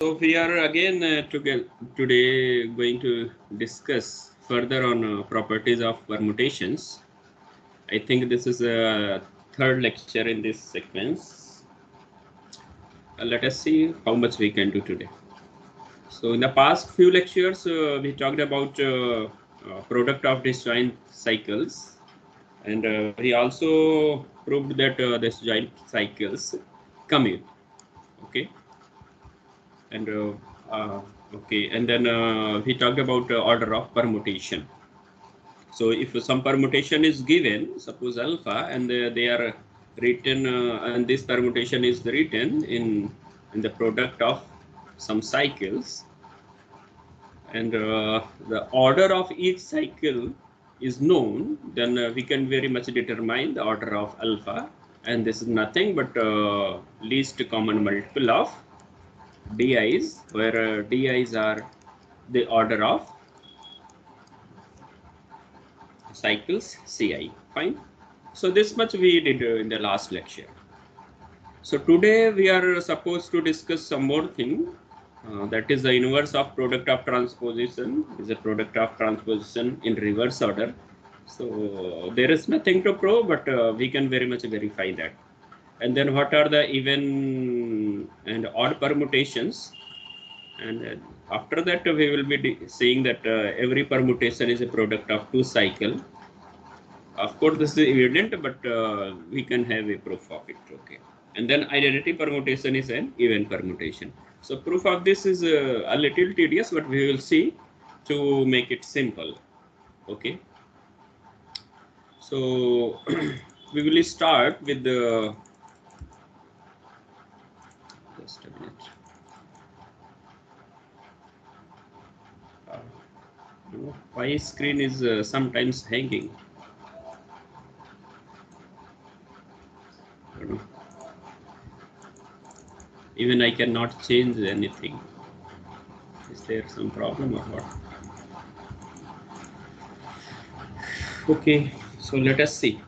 So we are again today going to discuss further on properties of permutations. I think this is a third lecture in this sequence. Let us see how much we can do today. So in the past few lectures, we talked about product of disjoint cycles, and we also proved that disjoint cycles commute. Okay. And okay, and then we talked about order of permutation. So if some permutation is given, suppose alpha, and they are written, and this permutation is written in the product of some cycles, and the order of each cycle is known, then we can very much determine the order of alpha, and this is nothing but least common multiple of DIs, where DIs are the order of cycles Ci. Fine. So this much we did in the last lecture. So today we are supposed to discuss some more thing. That is the inverse of product of transposition is a product of transposition in reverse order. So there is nothing to prove, but we can very much verify that. And then what are the even and odd permutations? And after that, we will be saying that every permutation is a product of two cycle. Of course, this is evident, but we can have a proof of it. Okay. And then identity permutation is an even permutation. So proof of this is a little tedious, but we will see to make it simple. Okay. So we will start with the just a minute. My screen is sometimes hanging. I don't know. Even I cannot change anything. Is there some problem or what? Okay, so let us see.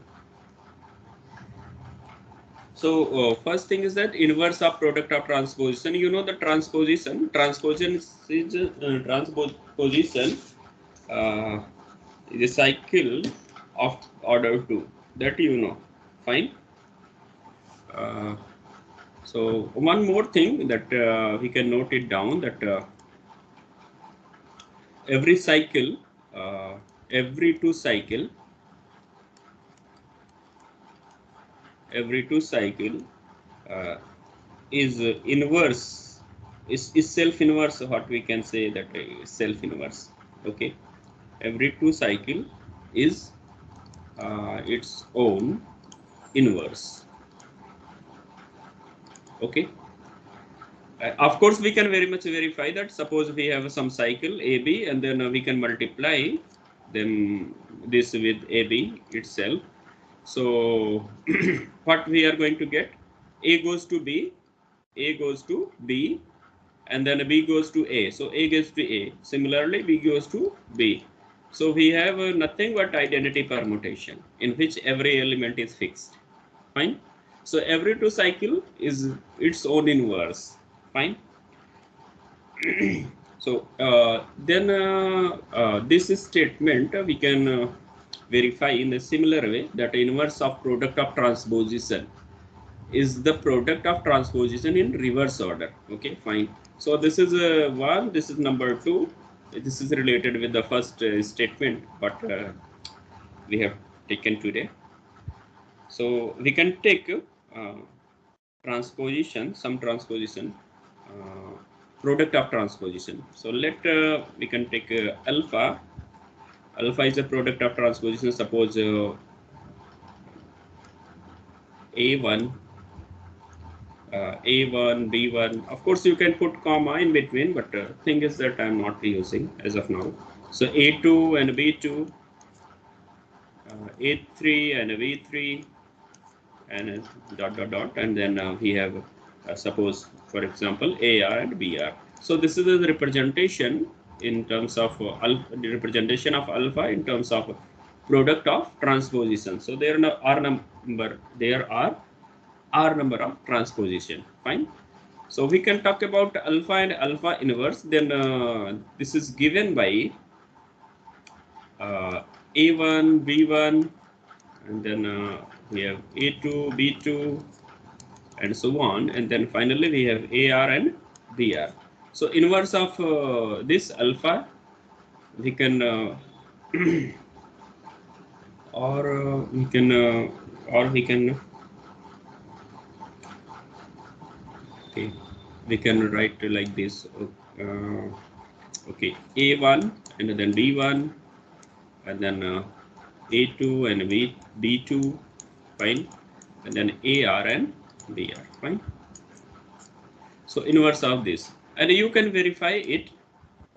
So first thing is that inverse of product of transposition. You know the transposition. Transposition is a cycle of order 2. That you know. Fine. So one more thing that we can note it down that every cycle, every two cycle is inverse, is self inverse. What we can say that is self inverse. Okay, every two cycle is its own inverse. Okay. Of course, we can very much verify that. Suppose we have some cycle AB, and then we can multiply them this with AB itself. So what we are going to get? A goes to B, A goes to B, and then B goes to A. So A goes to A. Similarly, B goes to B. So we have nothing but identity permutation in which every element is fixed. Fine. So every two cycle is its own inverse. Fine. So then this statement we can verify in a similar way that inverse of product of transposition is the product of transposition in reverse order. Okay, fine. So this is one, this is number two. This is related with the first statement, but we have taken today. So we can take transposition, some transposition, product of transposition. So let we can take alpha. Alpha is a product of transposition. Suppose A1, A1, B1. Of course, you can put comma in between, but thing is that I'm not using as of now. So A2 and B2, A3 and V3, and dot dot dot, and then we have suppose, for example, AR and BR. So this is the representation in terms of alpha, the representation of alpha in terms of product of transposition. So there are R number of transposition. Fine. So we can talk about alpha and alpha inverse. Then this is given by A1, B1, and then we have A2, B2, and so on. And then finally we have AR and BR. So inverse of this alpha, we can or we can okay, we can write like this. Okay, A1 and then B1 and then A2 and B2, fine, and then AR and BR, fine. So inverse of this, and you can verify it.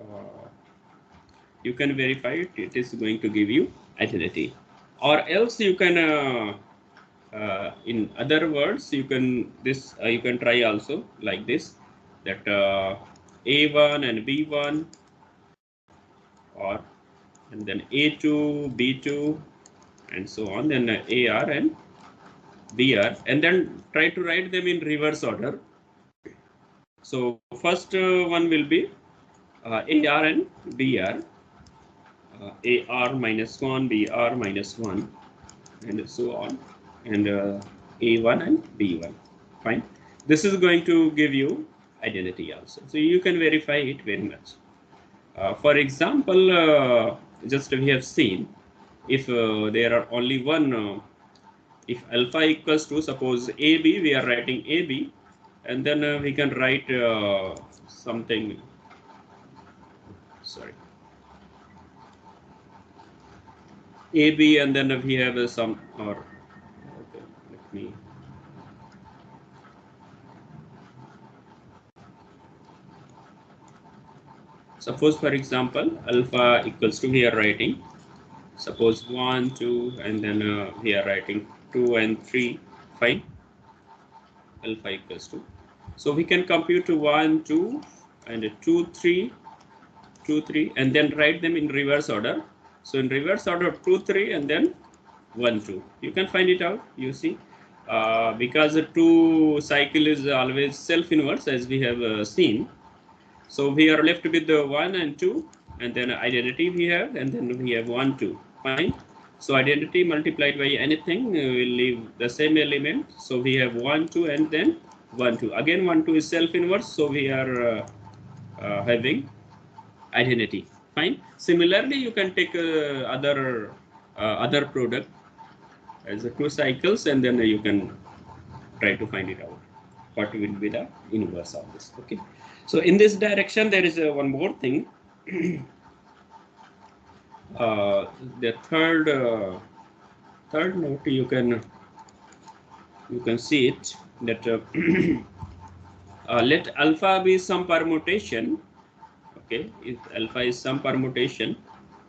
Uh, you can verify it. It is going to give you identity, or else you can. In other words, you can you can try also like this, that A1 and B1, or and then A2, B2, and so on, then AR and BR, and then try to write them in reverse order. So first one will be AR and BR, AR minus 1, BR minus 1, and so on, and A1 and B1, fine. This is going to give you identity also, so you can verify it very much. For example, just we have seen, if there are only one, if alpha equals to, suppose AB, we are writing AB, and then we can write something, sorry, AB, and then we have some, or okay, let me, suppose for example alpha equals to, we are writing, suppose 1, 2, and then we are writing 2 and 3, fine, alpha equals to. So we can compute 1, 2, and 2, 3, 2, 3, and then write them in reverse order. So in reverse order, 2, 3, and then 1, 2. You can find it out, you see. Because the 2 cycle is always self-inverse, as we have seen. So we are left with the 1 and 2, and then identity we have, and then we have 1, 2. Fine. So identity multiplied by anything will leave the same element. So we have 1, 2, and then 1, 2. Again, 1, 2 is self-inverse, so we are having identity. Fine. Similarly, you can take other product as 2 cycles, and then you can try to find it out. What will be the inverse of this? Okay. So in this direction, there is one more thing. The third note, you can see it, that let alpha be some permutation. Okay, if alpha is some permutation,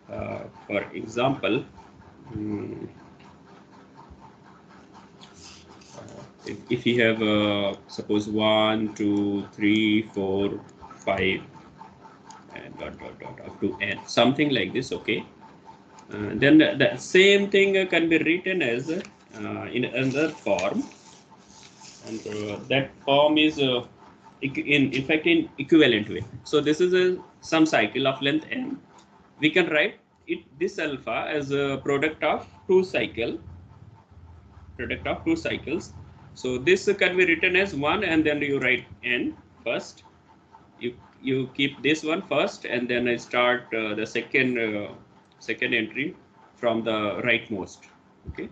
for example, if you have suppose 1, 2, 3, 4, 5, and dot dot dot up to n, something like this. Okay, then the same thing can be written as in another form, and that form is in fact in equivalent way. So this is some cycle of length n. We can write it, this alpha, as a product of two cycles. So this can be written as 1, and then you write n first. You keep this one first, and then I start the second entry from the rightmost. Okay.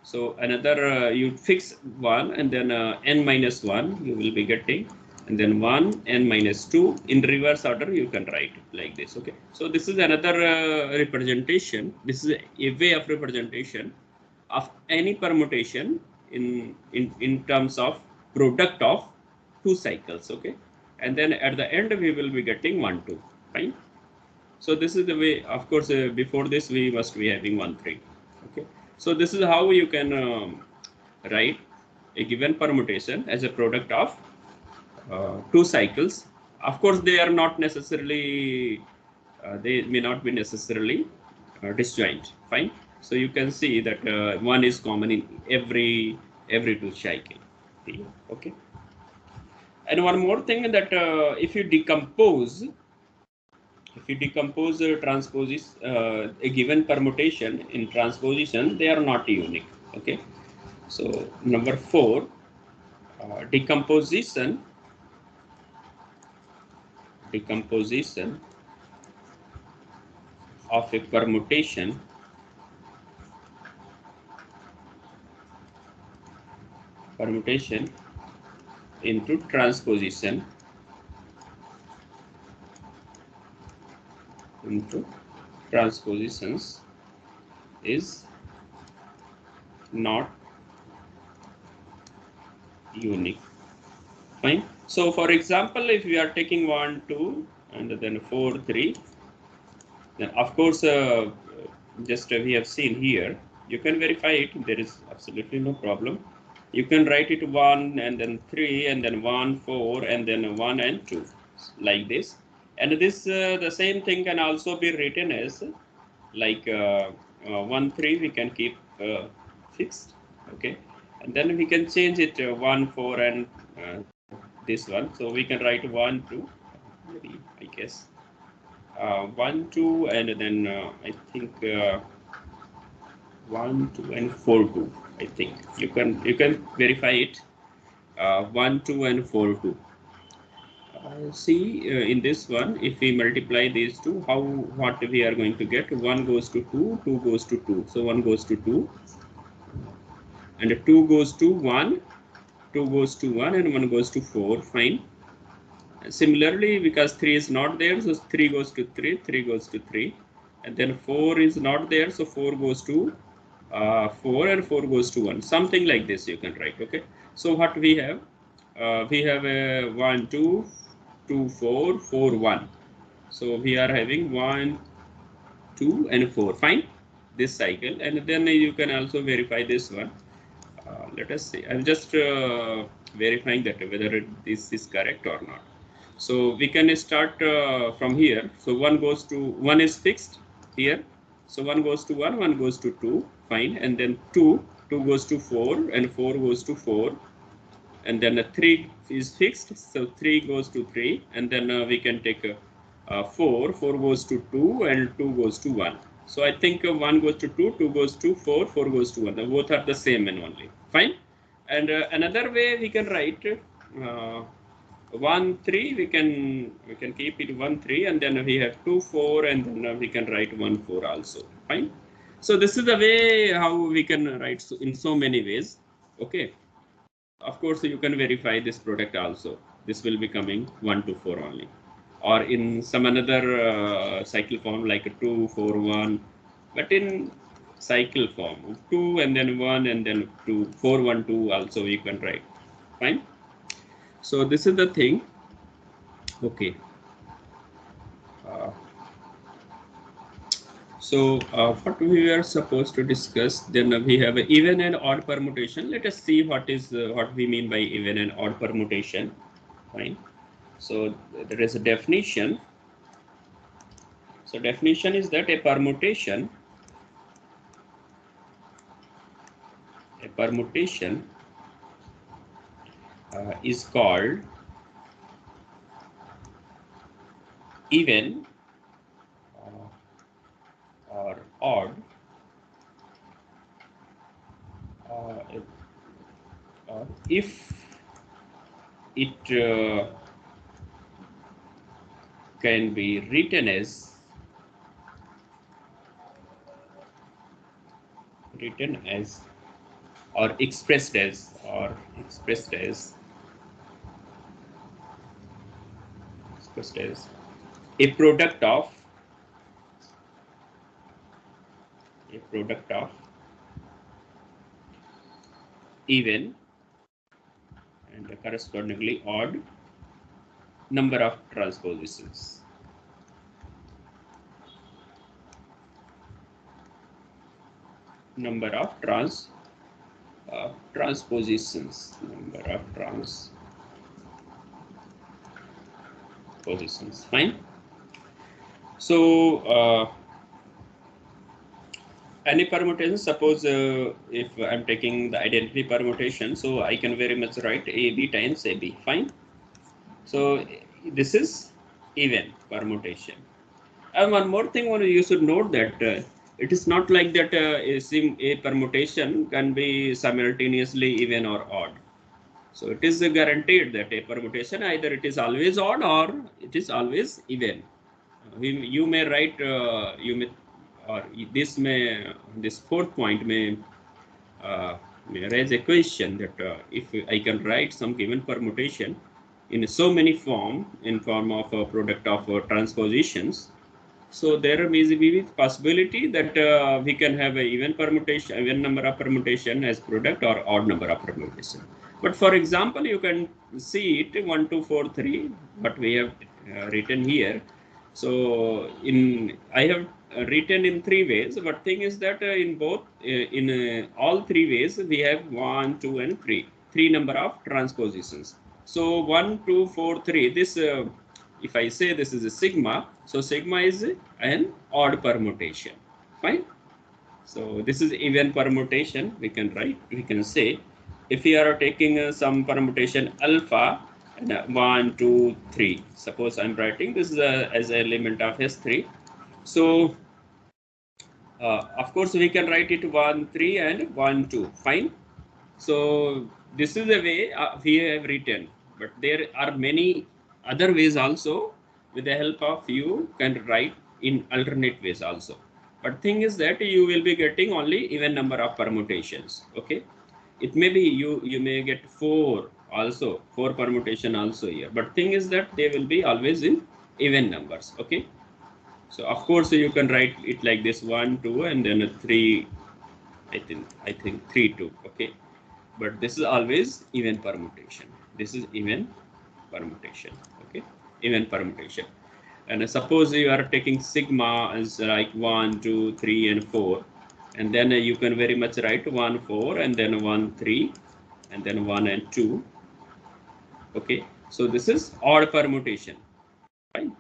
So another you fix 1, and then n minus 1 you will be getting, and then 1, n minus 2, in reverse order you can write like this. Okay. So this is another representation. This is a way of representation of any permutation in terms of product of two cycles. Okay. And then at the end we will be getting 1, 2. Fine. So this is the way. Of course, before this we must be having 1, 3. Okay. So this is how you can write a given permutation as a product of two cycles. Of course, they are not necessarily, they may not be necessarily disjoint. Fine. So you can see that one is common in every two cycle. Okay. And one more thing that if you decompose a given permutation in transposition, they are not unique. Okay. So number 4, decomposition of a permutation into transpositions is not unique. Fine. So for example, if we are taking 1, 2, and then 4, 3, then of course, just we have seen here, you can verify it. There is absolutely no problem. You can write it 1 and then 3 and then 1, 4 and then 1 and 2 like this. And this the same thing can also be written as like 1, 3 we can keep fixed. Okay. And then we can change it 1, 4 and this one. So we can write 1, 2, maybe I guess 1, 2, and then I think 1, 2, and 4, 2. I think you can verify it. 1, 2, and 4, 2. See in this one, if we multiply these two, what we are going to get? 1 goes to 2, 2 goes to 2. So 1 goes to 2, and 2 goes to 1, 2 goes to 1, and 1 goes to 4. Fine. Similarly, because 3 is not there, so 3 goes to 3, 3 goes to 3, and then 4 is not there, so 4 goes to 4, and 4 goes to 1. Something like this you can write. Okay. So what we have? We have a 1, 2, 2, 4, 4, 1. So we are having 1, 2, and 4. Fine. This cycle, and then you can also verify this one. Let us see. I'm just verifying that whether this is correct or not. So we can start from here. So 1 is fixed here. So 1 goes to 1, 1 goes to 2. Fine. And then 2 goes to 4, and 4 goes to 4. And then 3 is fixed. So 3 goes to 3. And then we can take 4. 4 goes to 2, and 2 goes to 1. So I think 1 goes to 2, 2 goes to 4, 4 goes to 1. Both are the same and only. Fine. And another way we can write 1, 3, we can keep it 1, 3, and then we have 2, 4, and then we can write 1, 4 also. Fine. So this is the way how we can write in so many ways. Okay. Of course, you can verify this product also. This will be coming 1 to 4 only, or in some another cycle form like 2, 4, 1. But in cycle form, 2 and then 1 and then 2, 4, 1, 2 also we can write. Fine. So this is the thing. Okay. So what we are supposed to discuss, then we have even and odd permutation. Let us see what we mean by even and odd permutation. Fine. So there is a definition. So definition is that a permutation is called even or odd if it can be written as or expressed as a product of even and correspondingly odd number of transpositions. Number of transpositions. Fine. So any permutation, suppose if I'm taking the identity permutation, so I can very much write AB times AB. Fine. So this is even permutation. And one more thing, you should note that it is not like that a permutation can be simultaneously even or odd. So it is guaranteed that a permutation either it is always odd or it is always even. You may write, you may, or this fourth point uh, may raise a question that if I can write some given permutation in so many in form of a product of transpositions, so there may be possibility that we can have a even permutation, even number of permutation as product or odd number of permutation. But for example, you can see it 1, 2, 4, 3, what we have written here. So I have written in 3 ways, but thing is that in both, in all 3 ways, we have 1, 2, and 3 number of transpositions. So 1, 2, 4, 3, this if I say this is a sigma, so sigma is an odd permutation. Fine. So this is even permutation. We can write, we can say, if we are taking some permutation alpha, 1, 2, 3. Suppose I'm writing this is as an element of S3. So of course we can write it 1, 3 and 1, 2. Fine. So this is the way we have written, but there are many other ways also. With the help of you can write in alternate ways also. But thing is that you will be getting only even number of permutations. Okay, it may be you may get 4 also, 4 permutation also here. But thing is that they will be always in even numbers. Okay, so of course you can write it like this 1, 2, and then a 3. I think 3, 2. Okay, but this is always even permutation. This is even permutation. Okay, even permutation. And suppose you are taking sigma as like 1, 2, 3, and 4, and then you can very much write 1, 4, and then 1, 3, and then 1 and 2. Okay, so this is odd permutation. Fine.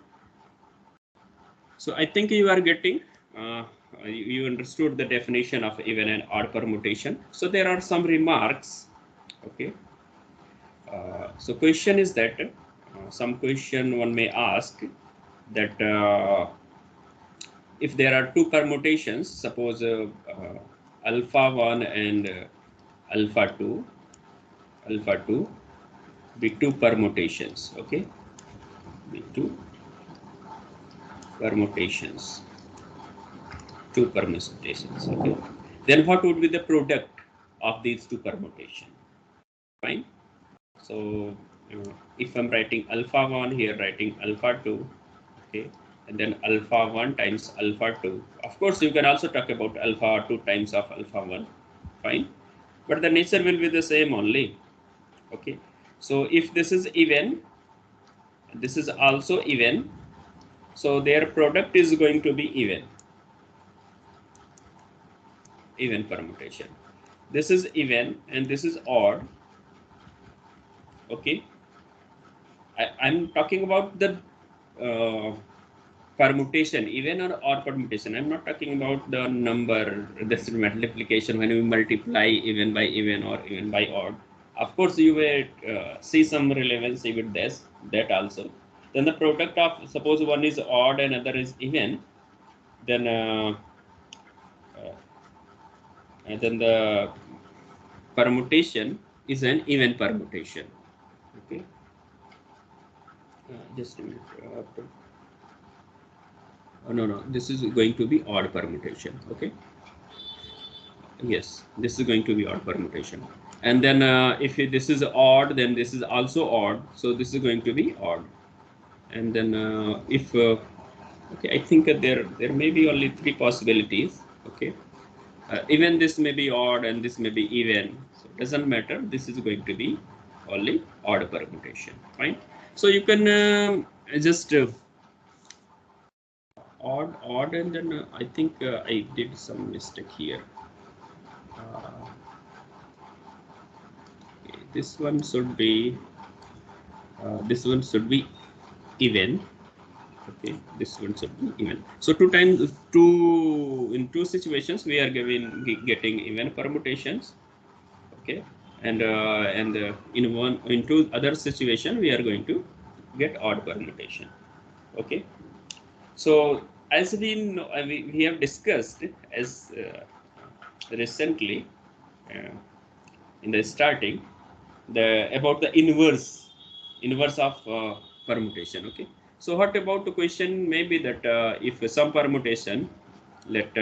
So I think you are getting, you understood the definition of even and odd permutation. So there are some remarks. Okay. So question is that some question one may ask that if there are 2 permutations, suppose alpha 1 and alpha 2 be 2 permutations. Okay, be 2 permutations, 2 permutations. Okay, then what would be the product of these 2 permutations? Fine. So if I'm writing alpha 1 here, writing alpha 2, okay, and then alpha 1 times alpha 2. Of course, you can also talk about alpha 2 times of alpha 1. Fine. But the nature will be the same only. Okay. So if this is even, this is also even. So their product is going to be even permutation. This is even and this is odd. Okay. I'm talking about the permutation, even or odd permutation. I'm not talking about the number, this multiplication when we multiply even by even or even by odd. Of course, you will see some relevancy with this, that also. Then the product of, suppose one is odd and other is even, then and then the permutation is an even permutation. Okay. Just a minute. Oh, no, this is going to be odd permutation. Okay. Yes, this is going to be odd permutation. And then if this is odd, then this is also odd. So this is going to be odd. And then if okay, I think there may be only 3 possibilities. Okay, even this may be odd and this may be even. So it doesn't matter. This is going to be only odd permutation. Fine. So you can just odd, and then I think I did some mistake here. Okay, this one should be even. Okay, this one should be even. So in 2 situations we are getting even permutations. Okay, and in 2 other situation we are going to get odd permutation. Okay. So as we know, we have discussed as recently uh, in the starting the about the inverse of permutation. Okay. So what about the question maybe that if some permutation, let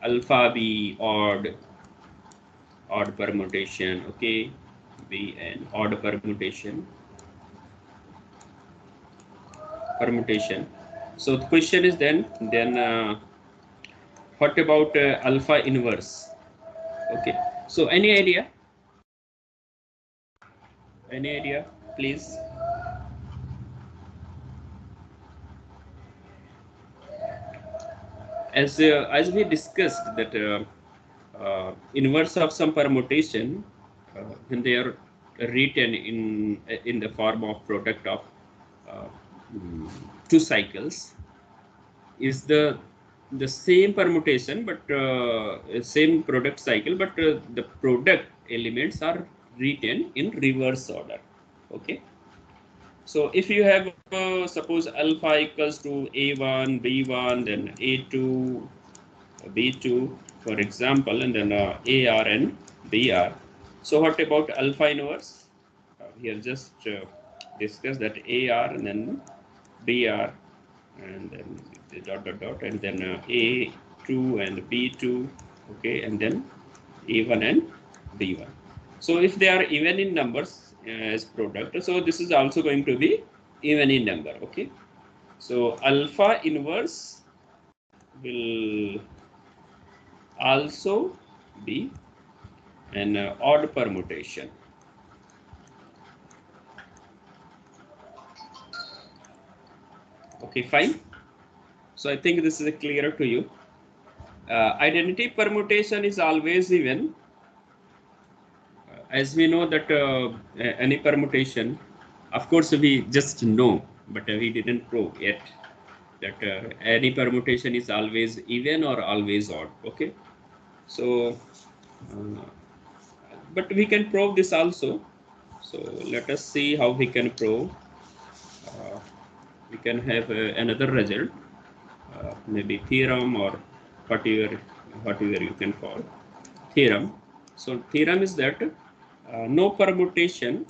alpha be odd permutation, okay, be an odd permutation. So the question is then what about alpha inverse? Okay. So any idea, please? As we discussed that inverse of some permutation when they are written in the form of product of uh, mm, two cycles is the same permutation but same product cycle, but the product elements are written in reverse order. Okay. So if you have suppose alpha equals to a1 b1 then a2 b2 for example, and then ar and br. So what about alpha inverse? We have just discussed that ar and then br and then the dot dot dot and then a2 and b2, okay, and then a1 and b1. So if they are even in numbers as product, so this is also going to be even in number. Okay. So alpha inverse will also be an odd permutation. Okay, fine. So I think this is clear to you. Identity permutation is always even. As we know that any permutation, of course we just know, but we didn't prove yet that any permutation is always even or always odd. Okay. So, but we can prove this also. So let us see how we can prove. Uh, we can have another result, maybe theorem or whatever you can call theorem. So theorem is that no permutation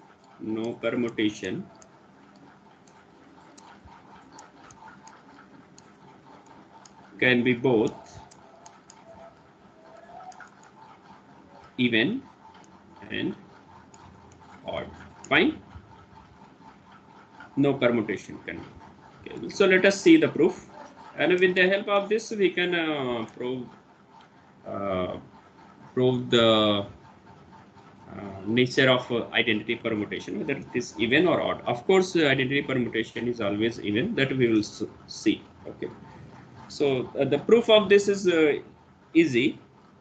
can be both even and odd. Fine. No permutation can be. Okay. So let us see the proof, and with the help of this we can uh, prove the nature of identity permutation, whether it is even or odd. Of course, identity permutation is always even, that we will see. Okay. So the proof of this is easy.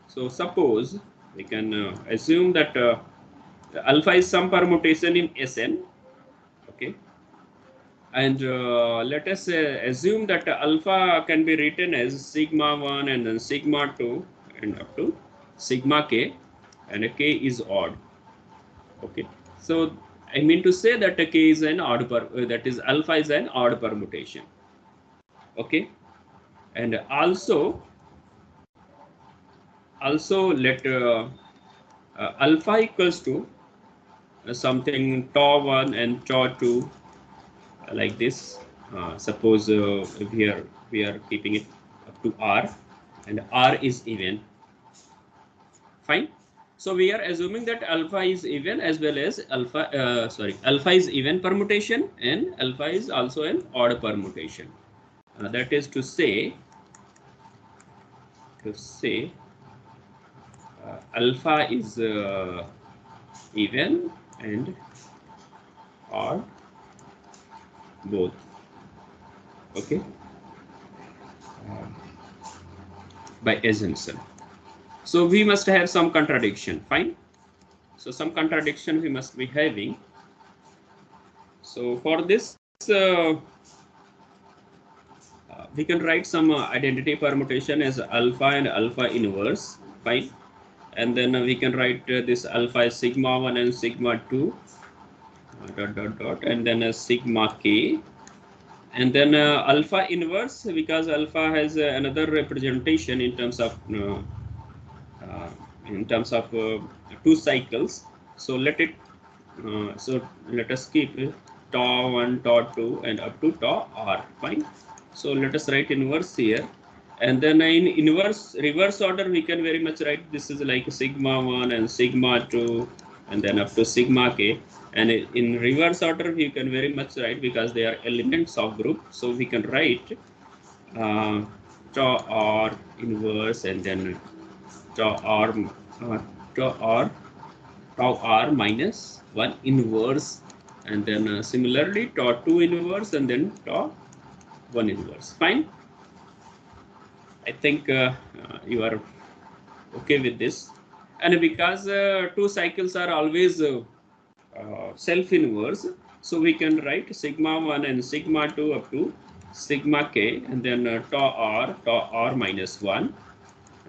So suppose we can assume that alpha is some permutation in Sn. Okay. And let us assume that alpha can be written as sigma 1 and then sigma 2 and up to sigma k, and k is odd. Okay. So I mean to say that k is an odd that is alpha is an odd permutation. Okay. And also let alpha equals to something tau 1 and tau 2 like this. Suppose we are keeping it up to r, and r is even. Fine. So we are assuming that alpha is even as well as alpha is even permutation and alpha is also an odd permutation. That is to say alpha is even and odd both. Okay. By assumption. So we must have some contradiction. Fine. So some contradiction we must be having. So for this, we can write some identity permutation as alpha and alpha inverse. Fine. And then we can write this alpha is sigma 1 and sigma 2. dot dot dot, and then a sigma k, and then alpha inverse, because alpha has another representation in terms of uh, two cycles. So let us keep tau 1, tau 2, and up to tau r. Fine. So let us write inverse here, and then in inverse reverse order we can very much write this is like sigma 1 and sigma 2, and then up to sigma k. And in reverse order we can very much write, because they are elements of group. So we can write tau r inverse, and then tau r uh, tau r minus 1 inverse, and then similarly tau 2 inverse, and then tau 1 inverse. Fine. I think you are okay with this. And because two cycles are always self-inverse, so we can write sigma 1 and sigma 2 up to sigma k, and then tau r minus 1,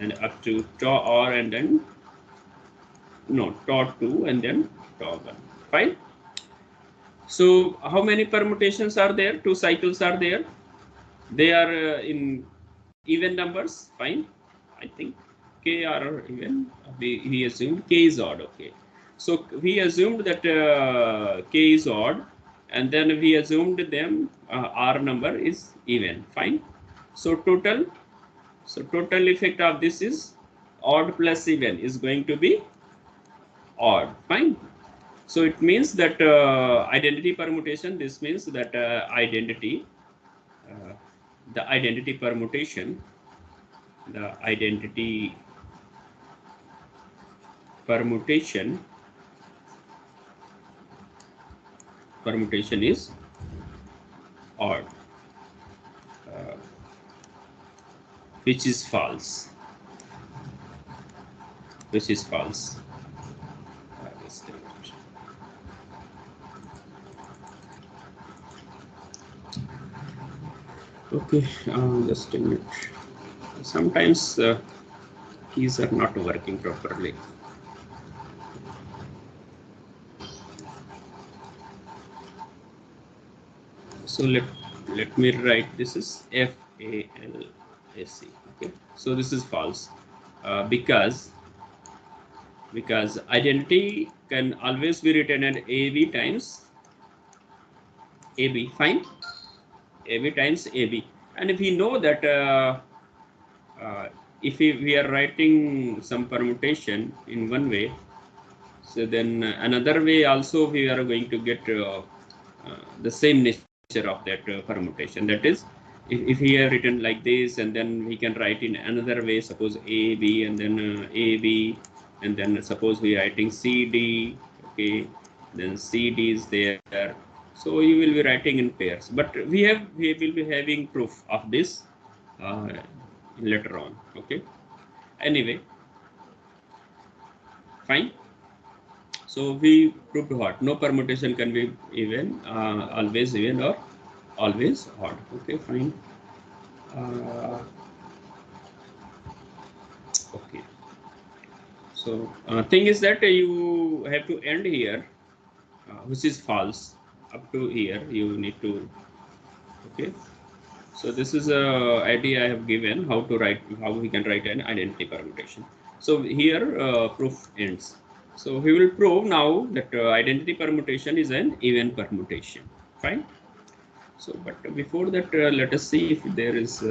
and up to tau r, and then tau 2, and then tau 1. Fine. So how many permutations are there? Two cycles are there. They are in even numbers. Fine. I think k are even. We assumed k is odd. Okay. So we assumed that k is odd, and then we assumed them r number is even. Fine. So total effect of this is odd plus even is going to be odd. Fine. So it means that identity permutation, this means that the identity permutation, permutation is odd, which is false. Okay, just a minute. Sometimes keys are not working properly. So let me write, this is FALSC. Okay, so this is false because identity can always be written at AB times AB. Fine. AB times AB, and if we know that if we are writing some permutation in one way, so then another way also we are going to get the same nature of that permutation. That is, if we have written like this, and then we can write in another way, suppose AB, and then AB, and then suppose we are writing CD. Okay, then CD is there. So you will be writing in pairs, but we will be having proof of this later on. Okay. Anyway, fine. So we proved what? No permutation can be even, always even, or always odd. Okay, fine. Okay. So thing is that you have to end here, which is false. Up to here you need to. Okay. So this is a idea I have given how we can write an identity permutation. So here proof ends. So we will prove now that identity permutation is an even permutation. Fine. So, but before that, let us see if there is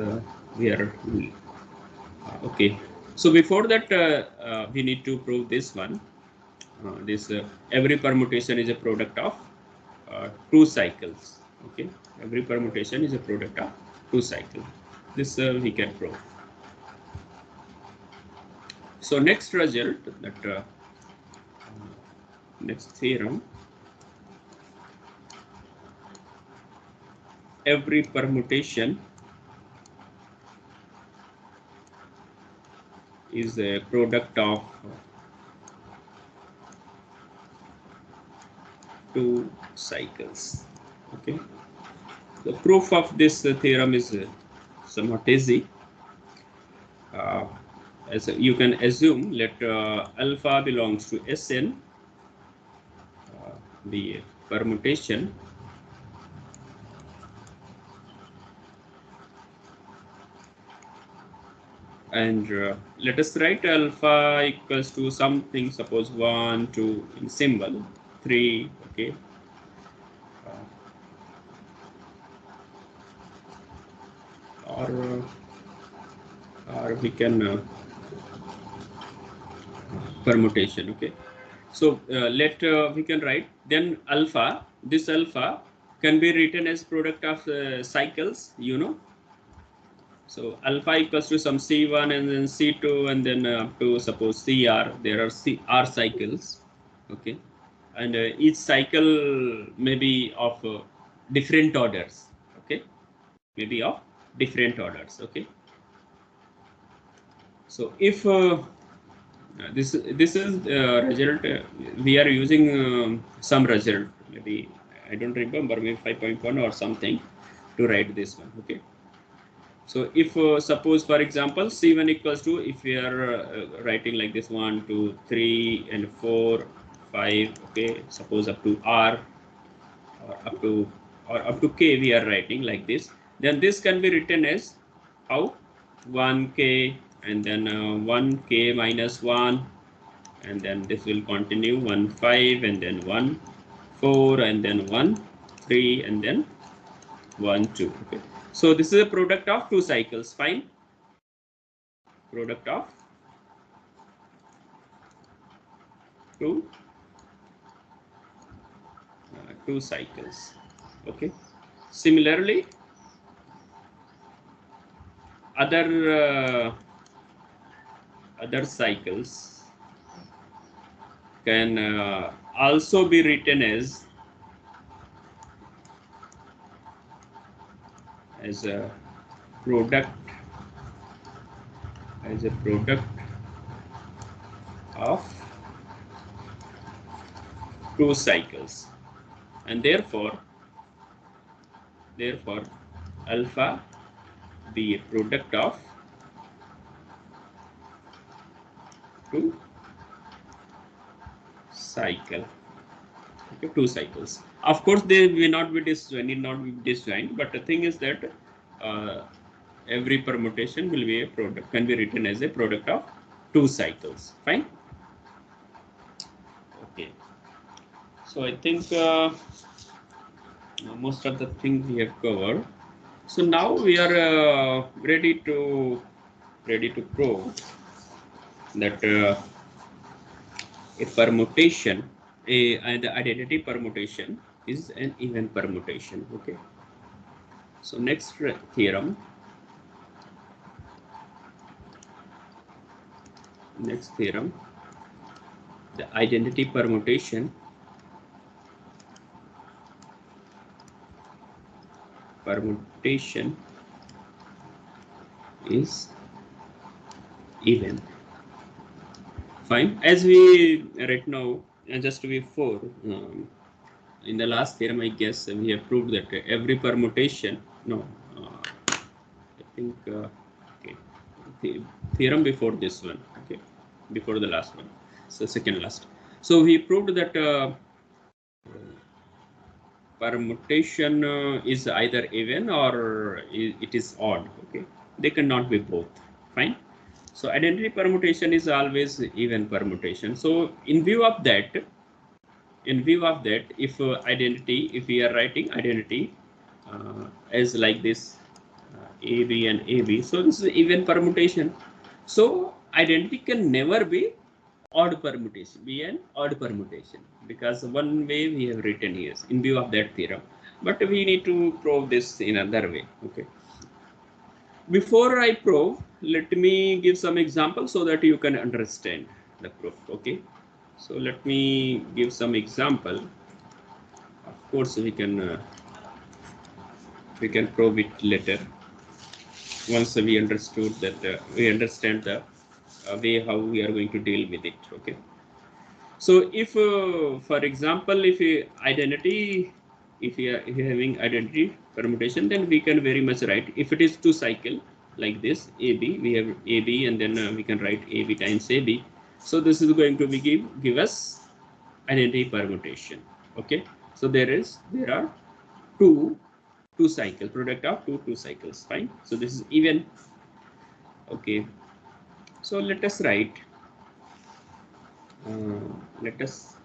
okay. So before that, we need to prove this one. This every permutation is a product of two cycles. Okay, every permutation is a product of two cycles. This we can prove. So next result, that next theorem, every permutation is a product of two cycles. Okay, the proof of this theorem is somewhat easy. As you can assume, let alpha belongs to Sn, the permutation and let us write alpha equals to something, suppose 1 2 in symbol 3, okay, or we can permutation, okay. So let we can write then alpha, this alpha can be written as product of cycles, you know. So alpha equals to some c1 and then c2 and then up to suppose cr, there are r cycles, okay, and each cycle may be of different orders, okay, maybe of different orders, okay. So if this is result, we are using some result, maybe I don't remember, maybe 5.1 or something to write this one, okay. So if suppose for example c1 equals to, if we are writing like this 1 2 3 and 4 5, okay, suppose up to r or up to k we are writing like this, then this can be written as how 1k and then 1k minus 1, and then this will continue 1 5 and then 1 4 and then 1 3 and then 1 2, okay. So this is a product of two cycles, fine, product of two two cycles, okay. Similarly other other cycles can also be written as a product of two cycles, and therefore alpha be a product of two cycle, okay, two cycles. Of course they will not be disjoint, but the thing is that every permutation will be a product, can be written as a product of two cycles, fine, okay. So I think most of the things we have covered. So now we are ready to prove that a permutation, the identity permutation is an even permutation, okay. So next theorem, the identity permutation is even, fine. As we right now, just before in the last theorem, I guess we have proved that every permutation, no, I think okay, the theorem before this one, okay, before the last one, so second last. So we proved that permutation is either even or it is odd, okay. They cannot be both, fine. So identity permutation is always even permutation. So in view of that, if identity, if we are writing identity as like this AB and AB, so this is even permutation. So identity can never be odd permutation, be an odd permutation, because one way we have written here in view of that theorem, but we need to prove this in another way, okay. Before I prove, let me give some examples so that you can understand the proof, okay. So let me give some example. Of course we can prove it later once we understood that we understand the way how we are going to deal with it, okay. So if for example if identity, if you are having identity permutation, then we can very much write, if it is two cycle like this AB, we have AB and then we can write AB times AB. So this is going to be give us identity permutation, okay. So there are two cycle product of two cycles. Fine. So this is even. Okay. So let us write. Let us.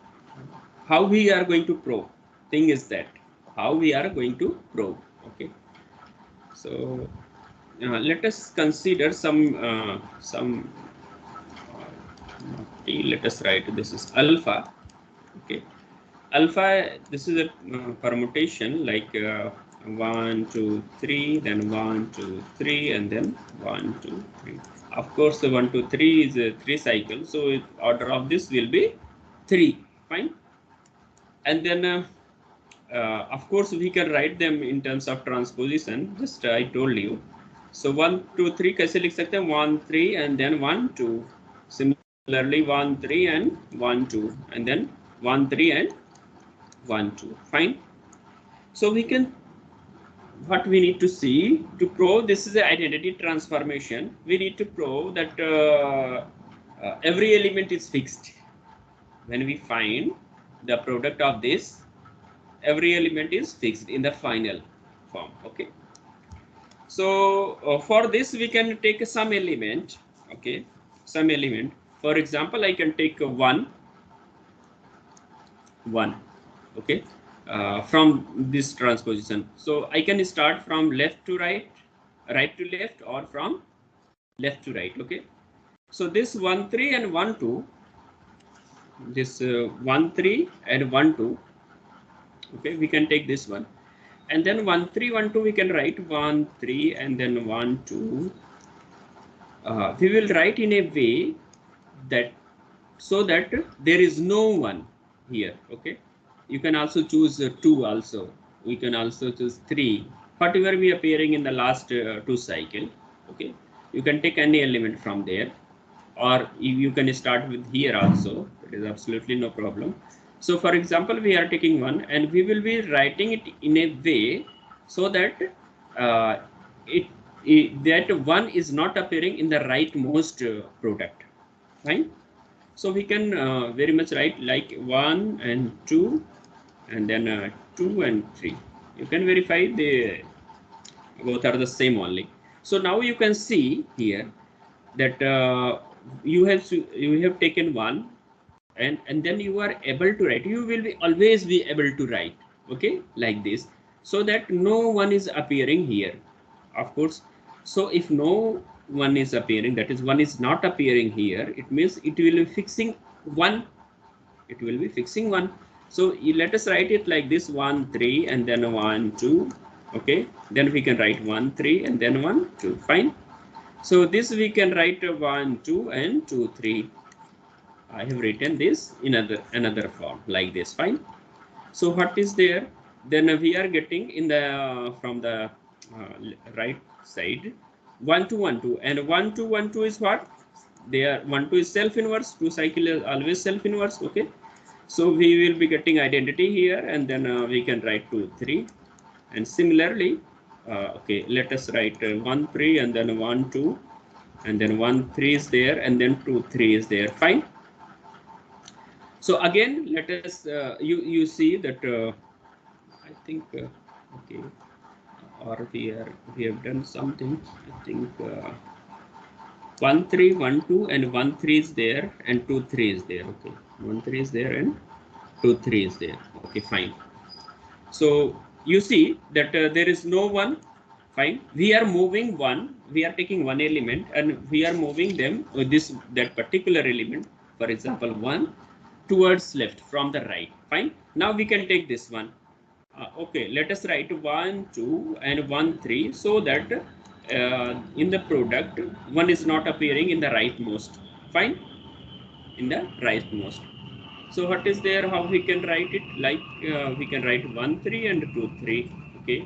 How we are going to prove? Thing is that how we are going to prove. Okay. So let us consider some. Let us write. This is alpha. Okay. Alpha, this is a permutation like 1, 2, 3, then 1, 2, 3, and then 1, 2, 3. Of course, the 1, 2, 3 is a 3 cycle, so order of this will be 3. Fine. And then, of course, we can write them in terms of transposition. Just I told you. So 1, 2, 3 कैसे लिख सकते हैं? 1, 3, and then 1, 2. Similarly, 1, 3, and 1, 2, and then 1, 3, and 1, 2. Fine. So we can, what we need to see to prove this is an identity transformation, we need to prove that every element is fixed. When we find the product of this, every element is fixed in the final form. Okay. So for this we can take some element. Okay. Some element. For example, I can take 1. Okay. From this transposition. So I can start from left to right, right to left, or from left to right. Okay. So this 1, 3 and 1, 2, this 1, 3 and 1, 2. Okay, we can take this one. And then 1, 3, 1, 2, we can write 1, 3 and then 1, 2. We will write in a way that so that there is no one here. Okay. You can also choose 2 also. We can also choose 3. Whatever be appearing in the last 2 cycle. Okay. You can take any element from there, or you can start with here also. It is absolutely no problem. So for example, we are taking 1 and we will be writing it in a way so that that 1 is not appearing in the rightmost product. Fine. So we can very much write like 1 and 2 and then 2 and 3. You can verify the both are the same only. So now you can see here that you have taken 1 and then you are able to write. You will be always be able to write. Okay, like this, so that no one is appearing here. Of course. So if no one is appearing, that is 1 is not appearing here, it means it will be fixing 1. It will be fixing 1. So let us write it like this: 1, 3 and then 1, 2. Okay, then we can write 1, 3 and then 1, 2. Fine. So this we can write 1, 2 and 2, 3. I have written this in another form like this. Fine. So what is there? Then we are getting in the from the right side 1, 2, 1, 2, and 1, 2, 1, 2 is what? There 1, 2 is self-inverse. 2 cycle is always self-inverse. Okay. So we will be getting identity here, and then we can write 2, 3, and similarly, okay, let us write 1, 3 and then 1, 2, and then 1, 3 is there, and then 2, 3 is there. Fine. So again, let us you see that I think okay, or we have done something. I think 1, 3, 1, 2, and 1, 3 is there, and 2, 3 is there. Okay, 1, 3 is there, and 2, 3 is there. Okay, fine. So you see that there is no one. Fine. We are moving one. We are taking one element and we are moving them with that particular element. For example, 1 towards left from the right. Fine. Now we can take this one. Okay. Let us write 1, 2, and 1, 3, so that in the product 1 is not appearing in the rightmost. Fine. In the rightmost. So what is there? How we can write it? Like we can write 1, 3 and 2, 3. Okay,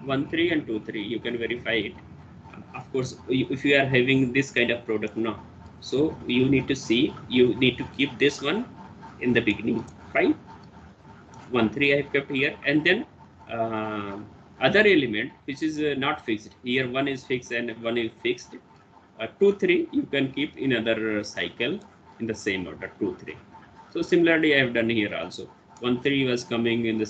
1, 3 and 2, 3. You can verify it. Of course, if you are having this kind of product now, so you need to see. You need to keep this one in the beginning. Fine. 1, 3 I have kept here, and then other element which is not fixed. Here 1 is fixed and 1 is fixed. 2, 3 you can keep in other cycle in the same order. 2, 3. So similarly, I have done here also. 1 3 was coming in the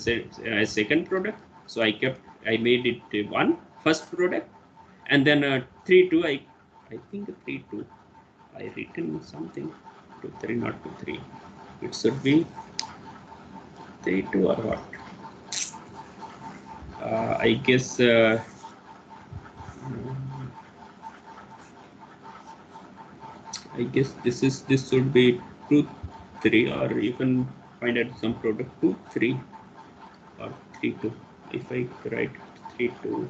second product, so I made it one first product, and then 3 2 I think 3 2 I written something 2 3 not 2 3, it should be 3 2 or what. I guess this should be 2 3, or you can find out some product 2 3 or 3 2. If I write 3 2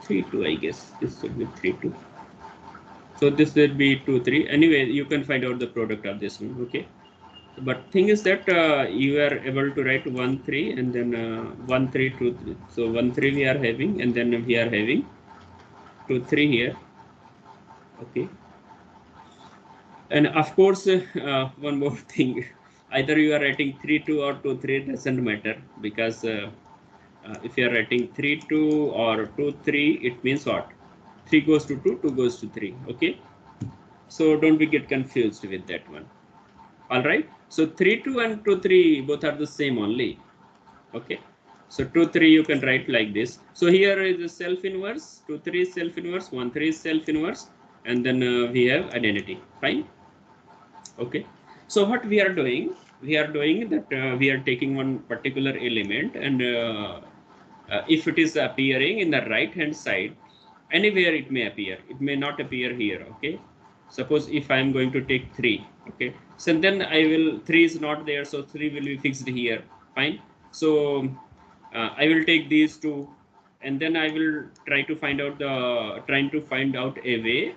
3 2, I guess this should be 3 2. So this will be 2 3. Anyway, you can find out the product of this one. Okay, but thing is that you are able to write 1 3 and then 1 3 2 3. So 1 3 we are having, and then we are having 2 3 here. Okay, and of course one more thing, either you are writing 3 2 or 2 3, doesn't matter, because if you are writing 3 2 or 2 3, it means what? 3 goes to 2, 2 goes to 3. Okay, so don't be get confused with that one. All right, so 3 2 and 2 3 both are the same only. Okay, so 2 3 you can write like this. So here is the self inverse, 2 3 is self inverse, 1 3 is self inverse, and then we have identity. Fine. Okay, so what we are doing that we are taking one particular element, and if it is appearing in the right hand side, anywhere it may appear, it may not appear here. Okay, suppose if I am going to take 3. Okay, so then I will 3 is not there, so 3 will be fixed here. Fine. So I will take these two, and then I will trying to find out a way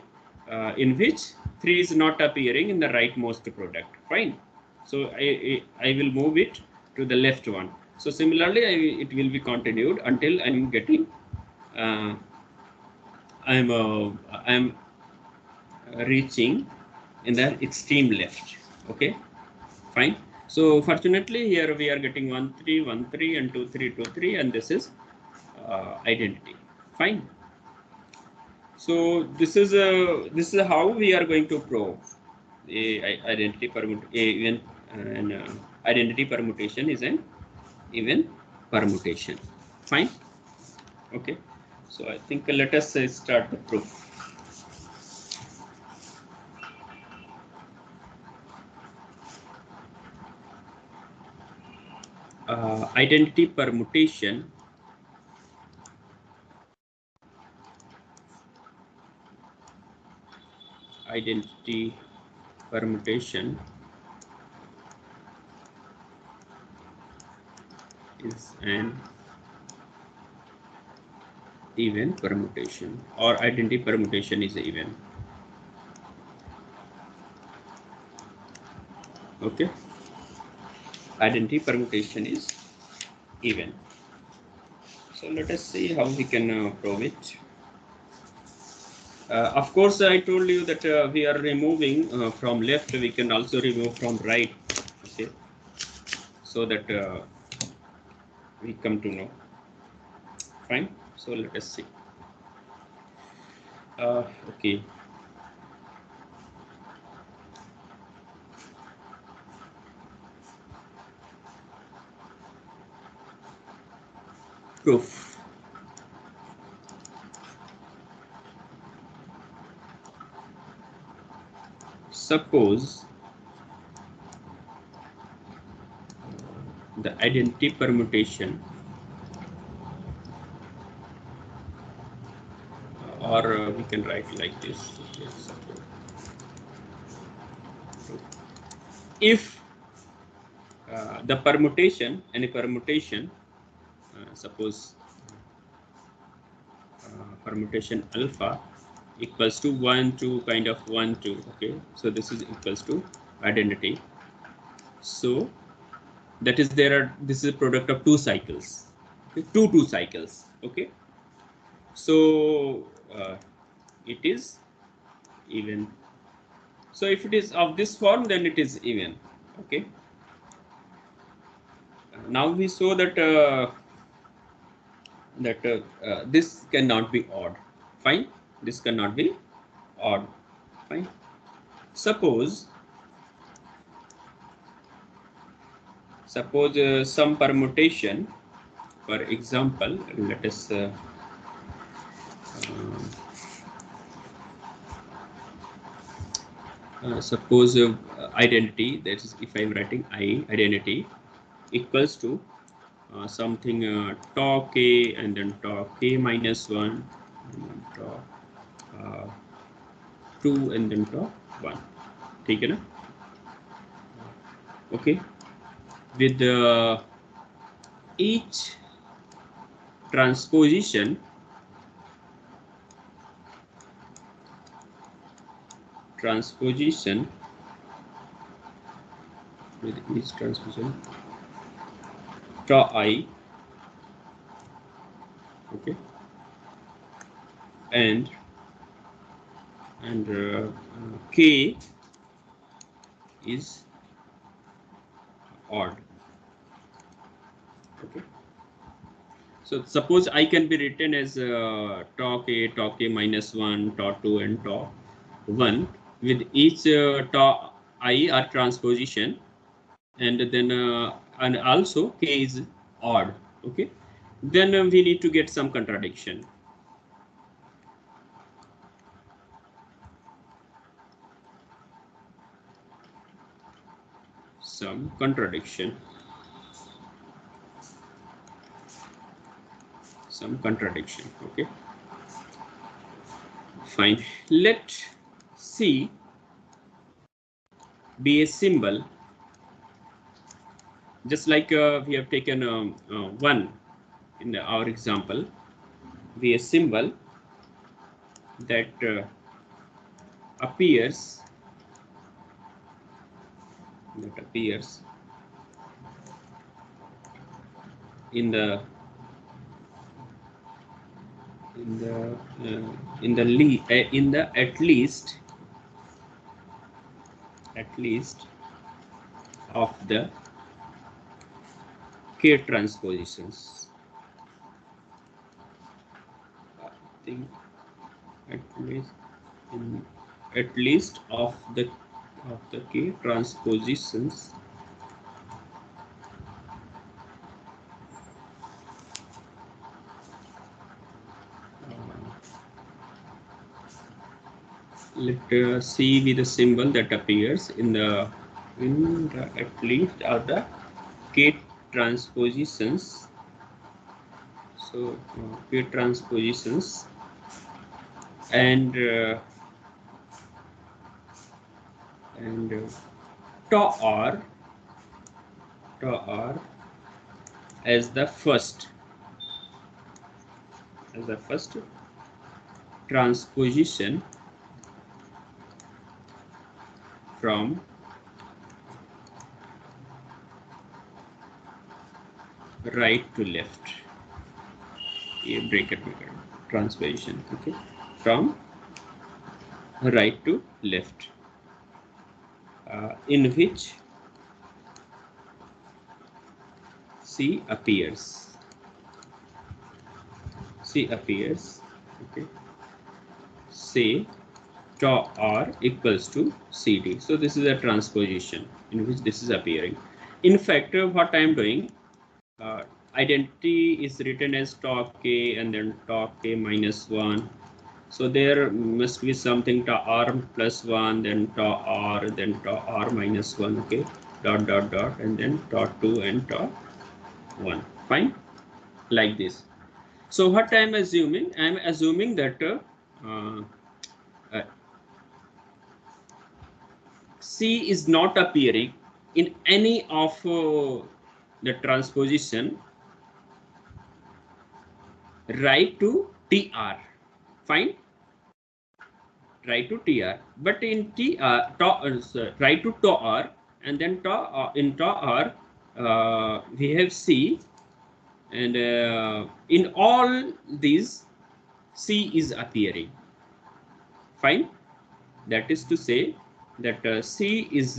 in which 3 is not appearing in the rightmost product. Fine. So I will move it to the left one. So similarly, it will be continued until I'm getting I'm reaching in the extreme left. Okay, fine. So fortunately here we are getting 1 3 1 3 and 2 3 2 3, and this is identity. Fine. So this is how we are going to prove identity permutation is an even permutation. Fine. Okay, so I think let us start the proof. Identity permutation is an even permutation, or identity permutation is even. Okay, identity permutation is even. So let us see how we can prove it. Of course, I told you that we are removing from left, we can also remove from right. Okay, so that we come to know. Fine. So let us see. Okay. Proof. Suppose the identity permutation, or we can write like this. Okay, if the permutation, any permutation, suppose permutation alpha equals to 1 2 kind of 1 2. Okay, so this is equals to identity. So that is this is a product of 2 cycles. Okay, 2 cycles. Okay, so it is even. So if it is of this form, then it is even. Okay, now we saw that this cannot be odd. Fine, this cannot be odd. Fine. Suppose Suppose some permutation, for example, let us suppose identity, that is if I'm writing identity equals to something tau k and then tau k minus 1 and then tau 2 and then tau 1. ठीक है ना? Okay, with each transposition with each transposition tau I, okay, and k is odd. Okay, so suppose I can be written as tau k minus 1, tau 2 and tau 1 with each tau I are transposition, and then and also k is odd. Okay, then we need to get some contradiction. Some contradiction. Okay, fine. Let C be a symbol, just like we have taken 1 in our example, be a symbol that appears in the at least of the k transpositions. I think at least of the k transpositions let C be the symbol that appears in the at least of the k transpositions. So k transpositions and tau r as the first transposition from right to left. ये bracket में करो transposition. Okay, from right to left, in which C appears. Okay, say tau r equals to CD. So this is a transposition in which this is appearing. In fact, what I am doing, identity is written as tau k and then tau k minus 1. So there must be something tau r plus 1, then tau r, then tau r minus 1. Okay, dot dot dot, and then tau 2 and tau 1. Fine, like this. So what I am assuming? I am assuming that C is not appearing in any of the transposition right to TR. Fine, right to TR, but in right to TR, and then in TR we have C, and in all these C is appearing. Fine, that is to say that C is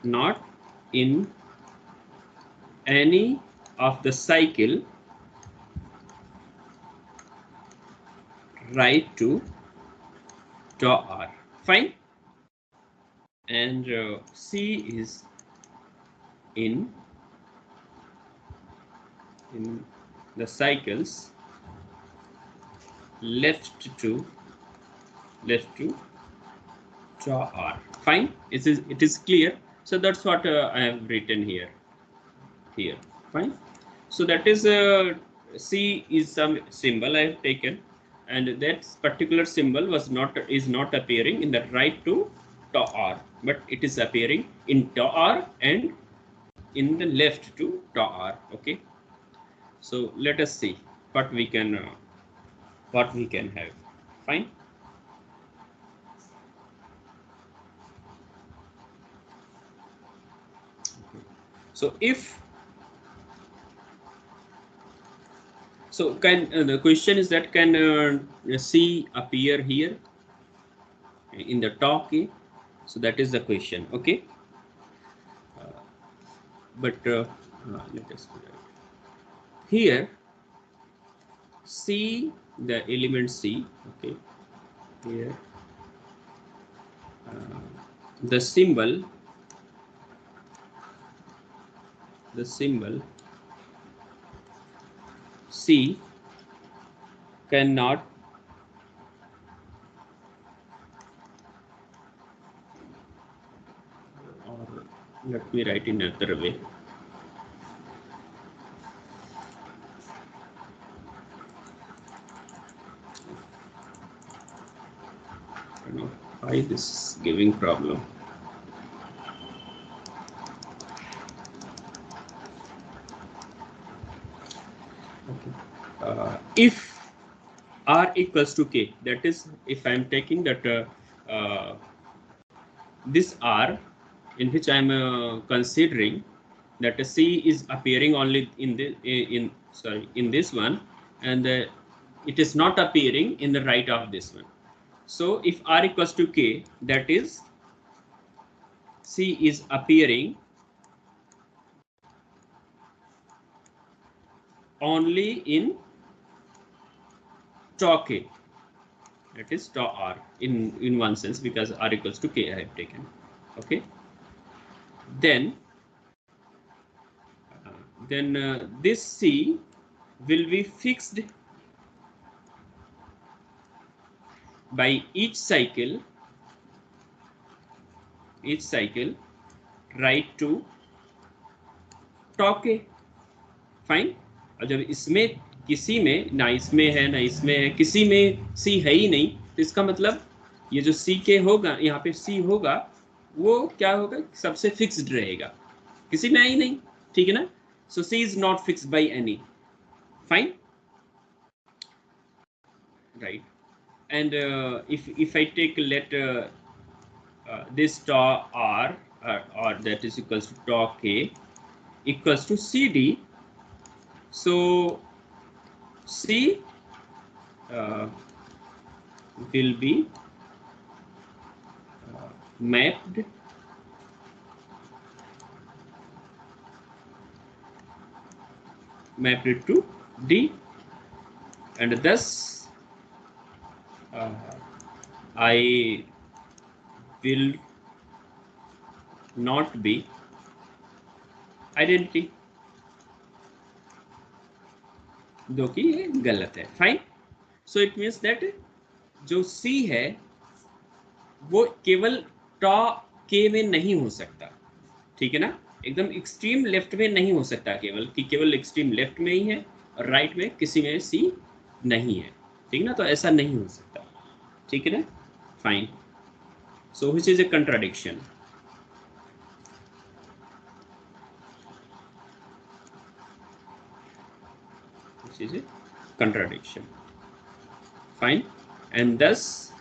not in any of the cycle right to tau r. Fine, and C is in the cycles left to draw R. Fine, it is clear. So that's what I have written here. Fine. So that is C is some symbol I have taken, and that particular symbol is not appearing in the right to tau R, but it is appearing in tau R and in the left to tau R. Okay. So let us see what we can have. Fine. So if so, can the question is that can C appear here in the tau K? So that is the question. Okay. But let us here C, the element C. Okay. Here the symbol C cannot, or let me write in another way. I don't know why this is giving problem. Okay. If R equals to K, that is, if I am taking that this R in which I am considering that C is appearing only in the in this one, and it is not appearing in the right of this one. So if R equals to K, that is C is appearing only in tau K, that is tau R in one sense, because R equals to K I have taken. Okay. Then this C will be fixed by each cycle right to tau K. Fine. और जब इसमें किसी में ना इसमें है ना इसमें है, किसी में सी है ही नहीं, तो इसका मतलब ये जो सी के होगा, यहाँ पे सी होगा, वो क्या होगा, सबसे फिक्स्ड रहेगा, किसी में है ही नहीं. ठीक है ना. So she is not fixed by any. Fine. Right. And if I take let this tau R or that is equals to tau K equals to CD, so C will be mapped to D, and thus I will not be identity, जो कि ये गलत है. Fine. So it means that जो C है वो केवल tau K में नहीं हो सकता. ठीक है ना. एकदम एक्सट्रीम लेफ्ट में नहीं हो सकता, केवल एक्सट्रीम लेफ्ट में ही है और राइट में किसी में C नहीं है. ठीक ना. तो ऐसा नहीं हो सकता. ठीक है ना. Fine. So which is a contradiction. Which is a contradiction. Fine. And thus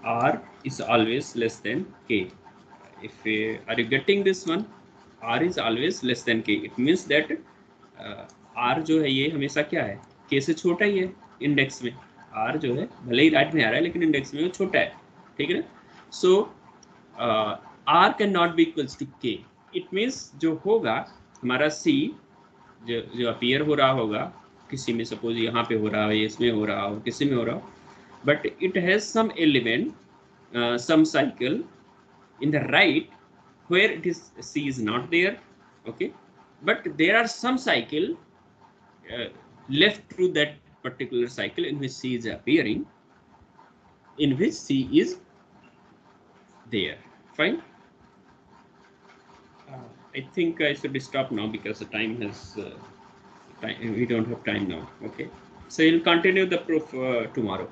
R is always less than K. If are you getting this one? R is always less than K. It means that R जो है ये हमेशा क्या है, K से छोटा ही है index में. R जो है भले ही राइट में आ रहा है लेकिन इंडेक्स में वो छोटा है. ठीक है ना. So R can not be equals to K. It means जो होगा हमारा C जो अपीयर हो रहा होगा किसी में, सपोज यहाँ पे हो रहा है, इसमें हो रहा हो, किसी में हो रहा हो, but it has some element, some cycle in the right where it is C is not there, okay, but there are some cycle left through that particular cycle in which C is appearing, in which C is there. Fine. I think I should stop now because the time has we don't have time now. Okay, so we'll continue the proof tomorrow.